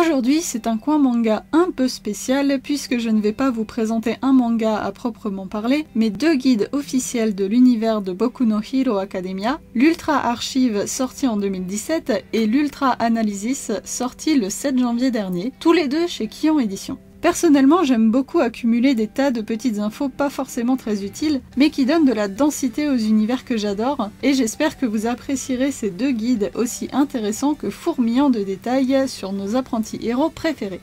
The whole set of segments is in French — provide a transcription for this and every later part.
Aujourd'hui, c'est un coin manga un peu spécial puisque je ne vais pas vous présenter un manga à proprement parler, mais deux guides officiels de l'univers de Boku no Hero Academia, l'Ultra Archive sorti en 2017 et l'Ultra Analysis sorti le 7 janvier dernier, tous les deux chez Kion Édition. Personnellement, j'aime beaucoup accumuler des tas de petites infos pas forcément très utiles, mais qui donnent de la densité aux univers que j'adore, et j'espère que vous apprécierez ces deux guides aussi intéressants que fourmillants de détails sur nos apprentis héros préférés.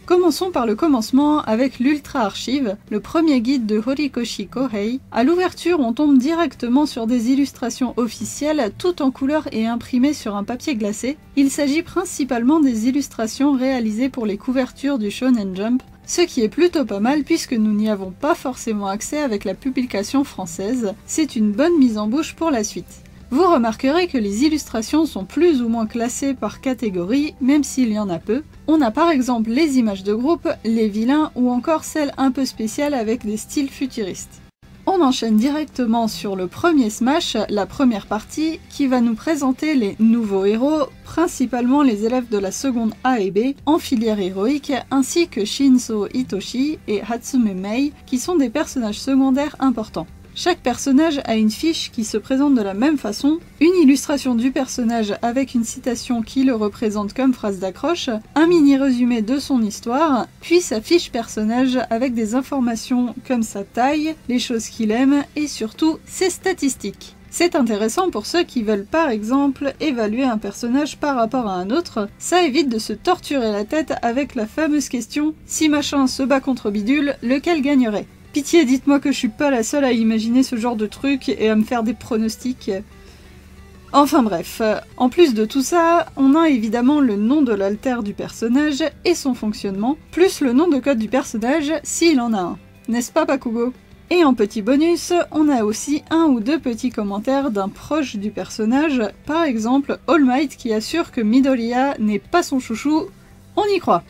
Commençons par le commencement avec l'Ultra Archive, le premier guide de Horikoshi Kohei. À l'ouverture, on tombe directement sur des illustrations officielles, toutes en couleur et imprimées sur un papier glacé. Il s'agit principalement des illustrations réalisées pour les couvertures du Shonen Jump, ce qui est plutôt pas mal puisque nous n'y avons pas forcément accès avec la publication française. C'est une bonne mise en bouche pour la suite. Vous remarquerez que les illustrations sont plus ou moins classées par catégorie, même s'il y en a peu. On a par exemple les images de groupe, les vilains ou encore celles un peu spéciales avec des styles futuristes. On enchaîne directement sur le premier Smash, la première partie, qui va nous présenter les nouveaux héros, principalement les élèves de la seconde A et B, en filière héroïque, ainsi que Shinzo Hitoshi et Hatsume Mei, qui sont des personnages secondaires importants. Chaque personnage a une fiche qui se présente de la même façon, une illustration du personnage avec une citation qui le représente comme phrase d'accroche, un mini résumé de son histoire, puis sa fiche personnage avec des informations comme sa taille, les choses qu'il aime et surtout ses statistiques. C'est intéressant pour ceux qui veulent par exemple évaluer un personnage par rapport à un autre, ça évite de se torturer la tête avec la fameuse question « si machin se bat contre bidule, lequel gagnerait ?» Pitié, dites-moi que je suis pas la seule à imaginer ce genre de truc et à me faire des pronostics. Enfin bref, en plus de tout ça, on a évidemment le nom de l'alter du personnage et son fonctionnement, plus le nom de code du personnage s'il en a un. N'est-ce pas Bakugo ? Et en petit bonus, on a aussi un ou deux petits commentaires d'un proche du personnage, par exemple All Might qui assure que Midoriya n'est pas son chouchou, on y croit.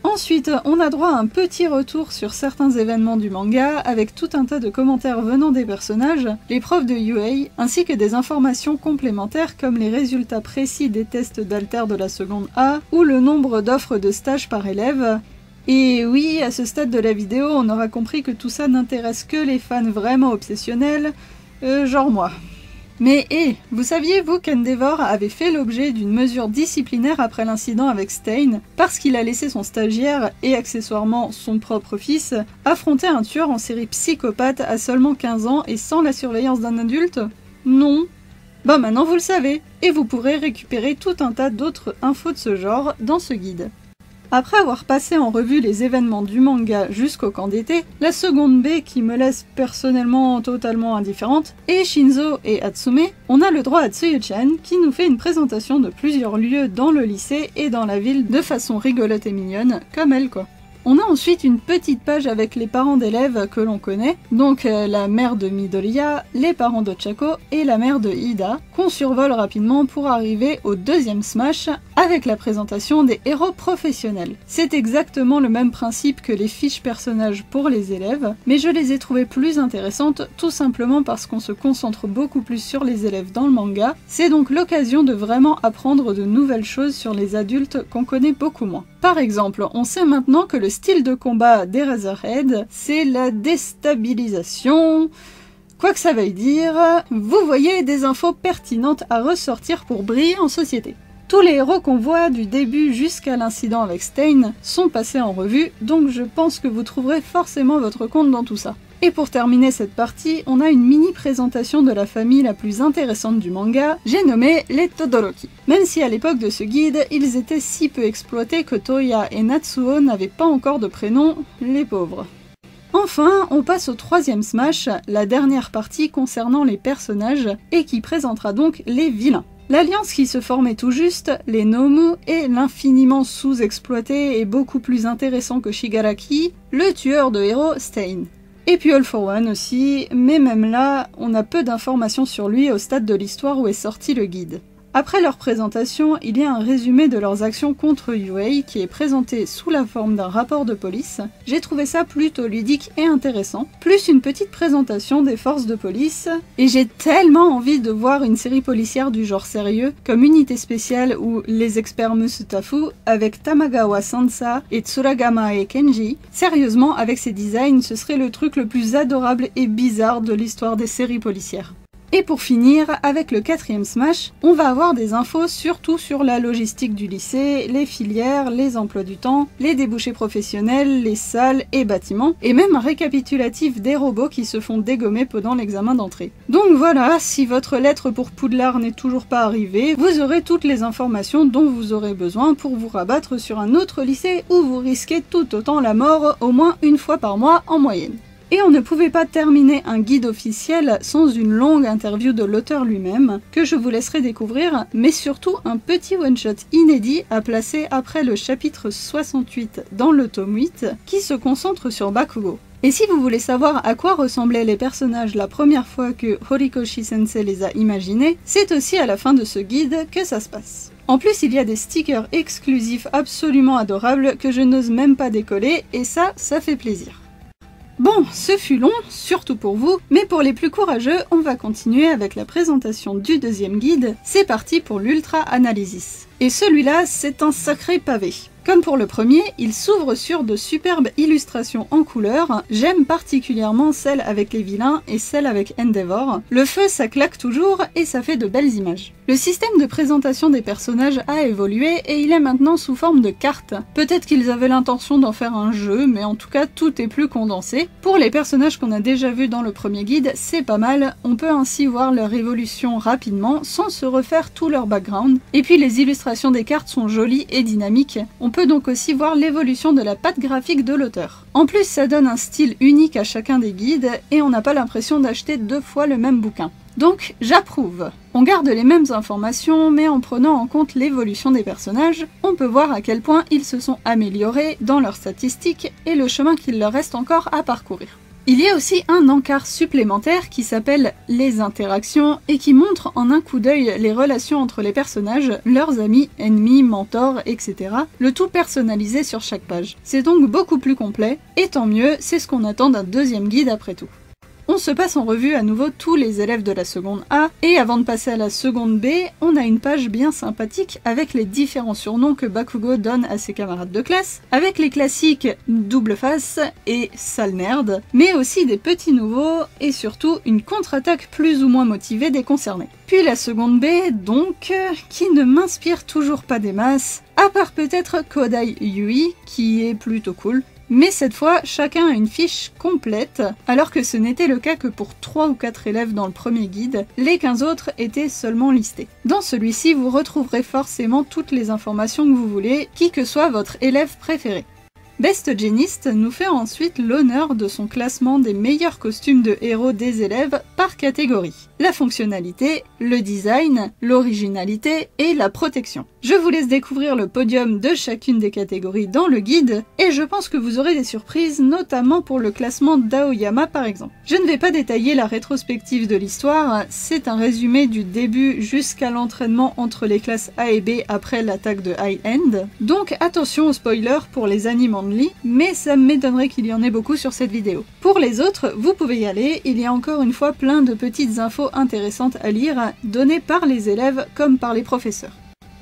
Ensuite, on a droit à un petit retour sur certains événements du manga, avec tout un tas de commentaires venant des personnages, les profs de UA, ainsi que des informations complémentaires comme les résultats précis des tests d'alter de la seconde A, ou le nombre d'offres de stage par élève. Et oui, à ce stade de la vidéo, on aura compris que tout ça n'intéresse que les fans vraiment obsessionnels, genre moi. Mais vous saviez-vous qu'Endeavor avait fait l'objet d'une mesure disciplinaire après l'incident avec Stein, parce qu'il a laissé son stagiaire, et accessoirement son propre fils, affronter un tueur en série psychopathe à seulement 15 ans et sans la surveillance d'un adulte? Non. Bah maintenant vous le savez, et vous pourrez récupérer tout un tas d'autres infos de ce genre dans ce guide. Après avoir passé en revue les événements du manga jusqu'au camp d'été, la seconde B qui me laisse personnellement totalement indifférente, et Shinzo et Hatsume, on a le droit à Tsuyu-chan qui nous fait une présentation de plusieurs lieux dans le lycée et dans la ville de façon rigolote et mignonne, comme elle quoi. On a ensuite une petite page avec les parents d'élèves que l'on connaît, donc la mère de Midoriya, les parents de Chako et la mère de Ida, qu'on survole rapidement pour arriver au deuxième Smash avec la présentation des héros professionnels. C'est exactement le même principe que les fiches personnages pour les élèves, mais je les ai trouvées plus intéressantes tout simplement parce qu'on se concentre beaucoup plus sur les élèves dans le manga, c'est donc l'occasion de vraiment apprendre de nouvelles choses sur les adultes qu'on connaît beaucoup moins. Par exemple, on sait maintenant que le style de combat d'Eraserhead, c'est la déstabilisation. Quoi que ça veuille dire, vous voyez des infos pertinentes à ressortir pour briller en société. Tous les héros qu'on voit du début jusqu'à l'incident avec Stein sont passés en revue, donc je pense que vous trouverez forcément votre compte dans tout ça. Et pour terminer cette partie, on a une mini présentation de la famille la plus intéressante du manga, j'ai nommé les Todoroki. Même si à l'époque de ce guide, ils étaient si peu exploités que Toya et Natsuo n'avaient pas encore de prénom, les pauvres. Enfin, on passe au troisième Smash, la dernière partie concernant les personnages, et qui présentera donc les vilains. L'alliance qui se formait tout juste, les Nomu, et l'infiniment sous-exploité et beaucoup plus intéressant que Shigaraki, le tueur de héros Stein. Et puis All for One aussi, mais même là, on a peu d'informations sur lui au stade de l'histoire où est sorti le guide. Après leur présentation, il y a un résumé de leurs actions contre UA qui est présenté sous la forme d'un rapport de police. J'ai trouvé ça plutôt ludique et intéressant, plus une petite présentation des forces de police, et j'ai tellement envie de voir une série policière du genre sérieux, comme Unité Spéciale ou Les Experts Musutafu, avec Tamagawa Sansa et Tsuragama et Kenji. Sérieusement, avec ces designs, ce serait le truc le plus adorable et bizarre de l'histoire des séries policières. Et pour finir, avec le 4e Smash, on va avoir des infos surtout sur la logistique du lycée, les filières, les emplois du temps, les débouchés professionnels, les salles et bâtiments, et même un récapitulatif des robots qui se font dégommer pendant l'examen d'entrée. Donc voilà, si votre lettre pour Poudlard n'est toujours pas arrivée, vous aurez toutes les informations dont vous aurez besoin pour vous rabattre sur un autre lycée où vous risquez tout autant la mort au moins une fois par mois en moyenne. Et on ne pouvait pas terminer un guide officiel sans une longue interview de l'auteur lui-même, que je vous laisserai découvrir, mais surtout un petit one-shot inédit à placer après le chapitre 68 dans le tome 8, qui se concentre sur Bakugo. Et si vous voulez savoir à quoi ressemblaient les personnages la première fois que Horikoshi Sensei les a imaginés, c'est aussi à la fin de ce guide que ça se passe. En plus, il y a des stickers exclusifs absolument adorables que je n'ose même pas décoller, et ça fait plaisir. Bon, ce fut long, surtout pour vous, mais pour les plus courageux, on va continuer avec la présentation du 2e guide. C'est parti pour l'Ultra Analysis. Et celui-là, c'est un sacré pavé. Comme pour le premier, il s'ouvre sur de superbes illustrations en couleurs. J'aime particulièrement celle avec les vilains et celle avec Endeavor. Le feu, ça claque toujours et ça fait de belles images. Le système de présentation des personnages a évolué et il est maintenant sous forme de cartes. Peut-être qu'ils avaient l'intention d'en faire un jeu, mais en tout cas tout est plus condensé. Pour les personnages qu'on a déjà vus dans le premier guide, c'est pas mal. On peut ainsi voir leur évolution rapidement sans se refaire tout leur background. Et puis les illustrations des cartes sont jolies et dynamiques. On peut donc aussi voir l'évolution de la patte graphique de l'auteur. En plus, ça donne un style unique à chacun des guides et on n'a pas l'impression d'acheter 2 fois le même bouquin. Donc, j'approuve. On garde les mêmes informations, mais en prenant en compte l'évolution des personnages, on peut voir à quel point ils se sont améliorés dans leurs statistiques et le chemin qu'il leur reste encore à parcourir. Il y a aussi un encart supplémentaire qui s'appelle les interactions et qui montre en un coup d'œil les relations entre les personnages, leurs amis, ennemis, mentors, etc. Le tout personnalisé sur chaque page. C'est donc beaucoup plus complet, et tant mieux, c'est ce qu'on attend d'un 2e guide après tout. On se passe en revue à nouveau tous les élèves de la seconde A, et avant de passer à la seconde B, on a une page bien sympathique avec les différents surnoms que Bakugo donne à ses camarades de classe, avec les classiques double face et sale nerd, mais aussi des petits nouveaux, et surtout une contre-attaque plus ou moins motivée des concernés. Puis la seconde B, donc, qui ne m'inspire toujours pas des masses, à part peut-être Kodai Yui, qui est plutôt cool. Mais cette fois, chacun a une fiche complète, alors que ce n'était le cas que pour 3 ou 4 élèves dans le premier guide, les 15 autres étaient seulement listés. Dans celui-ci, vous retrouverez forcément toutes les informations que vous voulez, qui que soit votre élève préféré. Best Genist nous fait ensuite l'honneur de son classement des meilleurs costumes de héros des élèves par catégorie. La fonctionnalité, le design, l'originalité et la protection. Je vous laisse découvrir le podium de chacune des catégories dans le guide, et je pense que vous aurez des surprises, notamment pour le classement d'Aoyama par exemple. Je ne vais pas détailler la rétrospective de l'histoire, c'est un résumé du début jusqu'à l'entraînement entre les classes A et B après l'attaque de High End, donc attention aux spoilers pour les animes only, mais ça m'étonnerait qu'il y en ait beaucoup sur cette vidéo. Pour les autres, vous pouvez y aller, il y a encore une fois plein de petites infos intéressantes à lire, données par les élèves comme par les professeurs.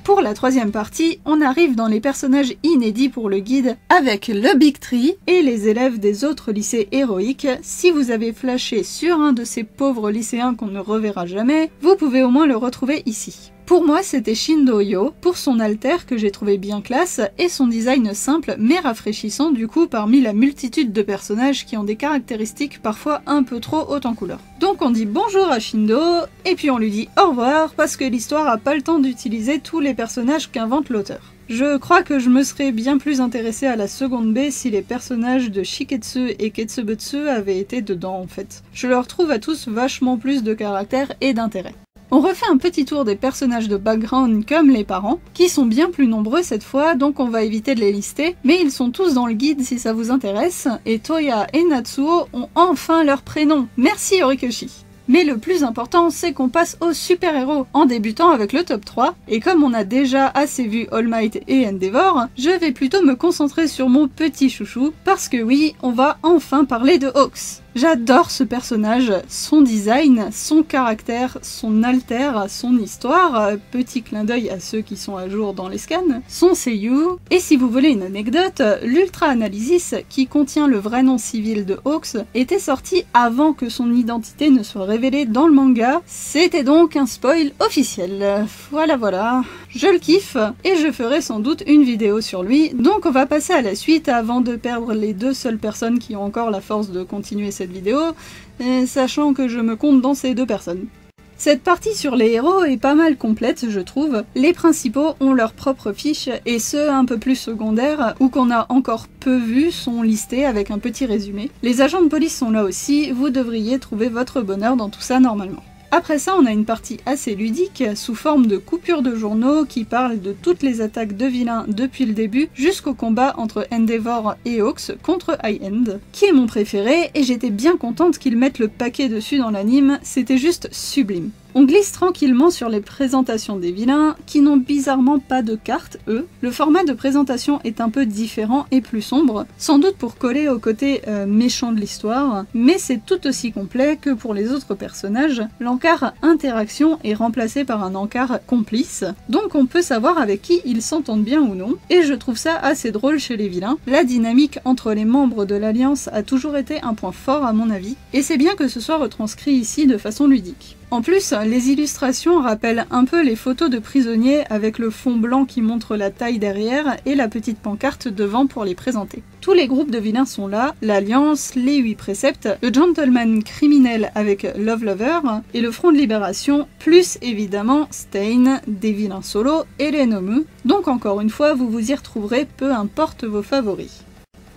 Pour la 3e partie, on arrive dans les personnages inédits pour le guide avec le Big Tree et les élèves des autres lycées héroïques. Si vous avez flashé sur un de ces pauvres lycéens qu'on ne reverra jamais, vous pouvez au moins le retrouver ici. Pour moi, c'était Shindo-Yo, pour son alter que j'ai trouvé bien classe, et son design simple mais rafraîchissant du coup parmi la multitude de personnages qui ont des caractéristiques parfois un peu trop hautes en couleur. Donc on dit bonjour à Shindo, et puis on lui dit au revoir parce que l'histoire a pas le temps d'utiliser tous les personnages qu'invente l'auteur. Je crois que je me serais bien plus intéressée à la seconde B si les personnages de Shiketsu et Ketsubutsu avaient été dedans en fait. Je leur trouve à tous vachement plus de caractère et d'intérêt. On refait un petit tour des personnages de background comme les parents, qui sont bien plus nombreux cette fois, donc on va éviter de les lister, mais ils sont tous dans le guide si ça vous intéresse, et Toya et Natsuo ont enfin leur prénom. Merci Horikoshi! Mais le plus important, c'est qu'on passe aux super-héros, en débutant avec le top 3, et comme on a déjà assez vu All Might et Endeavor, je vais plutôt me concentrer sur mon petit chouchou, parce que oui, on va enfin parler de Hawks. J'adore ce personnage, son design, son caractère, son alter, son histoire, petit clin d'œil à ceux qui sont à jour dans les scans, son seiyuu, et si vous voulez une anecdote, l'Ultra Analysis, qui contient le vrai nom civil de Hawks, était sorti avant que son identité ne soit révélée dans le manga, c'était donc un spoil officiel. Voilà, je le kiffe, et je ferai sans doute une vidéo sur lui, donc on va passer à la suite avant de perdre les deux seules personnes qui ont encore la force de continuer cette vidéo, sachant que je me compte dans ces deux personnes. Cette partie sur les héros est pas mal complète, je trouve. Les principaux ont leur propre fiche, et ceux un peu plus secondaires, ou qu'on a encore peu vus, sont listés avec un petit résumé. Les agents de police sont là aussi, vous devriez trouver votre bonheur dans tout ça normalement. Après ça, on a une partie assez ludique, sous forme de coupures de journaux qui parlent de toutes les attaques de vilains depuis le début jusqu'au combat entre Endeavor et Hawks contre High End, qui est mon préféré, et j'étais bien contente qu'ils mettent le paquet dessus dans l'anime, c'était juste sublime. On glisse tranquillement sur les présentations des vilains, qui n'ont bizarrement pas de cartes, eux. Le format de présentation est un peu différent et plus sombre, sans doute pour coller au côté méchant de l'histoire, mais c'est tout aussi complet que pour les autres personnages. L'encart interaction est remplacé par un encart complice, donc on peut savoir avec qui ils s'entendent bien ou non, et je trouve ça assez drôle chez les vilains. La dynamique entre les membres de l'Alliance a toujours été un point fort à mon avis, et c'est bien que ce soit retranscrit ici de façon ludique. En plus, les illustrations rappellent un peu les photos de prisonniers avec le fond blanc qui montre la taille derrière et la petite pancarte devant pour les présenter. Tous les groupes de vilains sont là, l'Alliance, les 8 préceptes, le gentleman criminel avec Love Lover et le Front de Libération, plus évidemment Stain, des vilains solo et les Nomu. Donc encore une fois, vous vous y retrouverez peu importe vos favoris.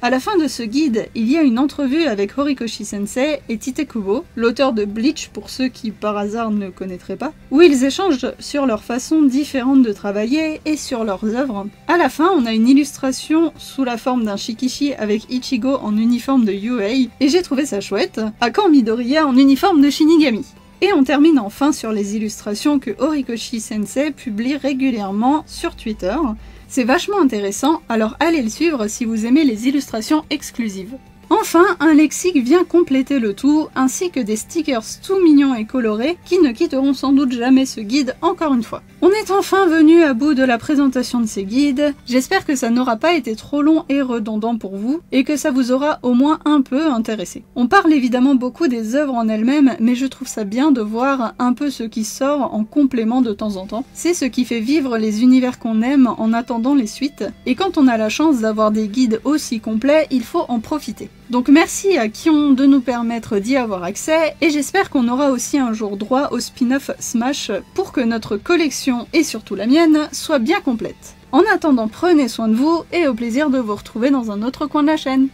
À la fin de ce guide, il y a une entrevue avec Horikoshi Sensei et Tite Kubo, l'auteur de Bleach pour ceux qui par hasard ne connaîtraient pas, où ils échangent sur leur façon différente de travailler et sur leurs œuvres. À la fin, on a une illustration sous la forme d'un shikishi avec Ichigo en uniforme de Yuei, et j'ai trouvé ça chouette, à quand Midoriya en uniforme de Shinigami. Et on termine enfin sur les illustrations que Horikoshi Sensei publie régulièrement sur Twitter. C'est vachement intéressant, alors allez le suivre si vous aimez les illustrations exclusives. Enfin, un lexique vient compléter le tout, ainsi que des stickers tout mignons et colorés qui ne quitteront sans doute jamais ce guide encore une fois. On est enfin venu à bout de la présentation de ces guides, j'espère que ça n'aura pas été trop long et redondant pour vous, et que ça vous aura au moins un peu intéressé. On parle évidemment beaucoup des œuvres en elles-mêmes, mais je trouve ça bien de voir un peu ce qui sort en complément de temps en temps. C'est ce qui fait vivre les univers qu'on aime en attendant les suites, et quand on a la chance d'avoir des guides aussi complets, il faut en profiter. Donc merci à Kion de nous permettre d'y avoir accès, et j'espère qu'on aura aussi un jour droit au spin-off Smash pour que notre collection, et surtout la mienne, soit bien complète. En attendant, prenez soin de vous, et au plaisir de vous retrouver dans un autre coin de la chaîne.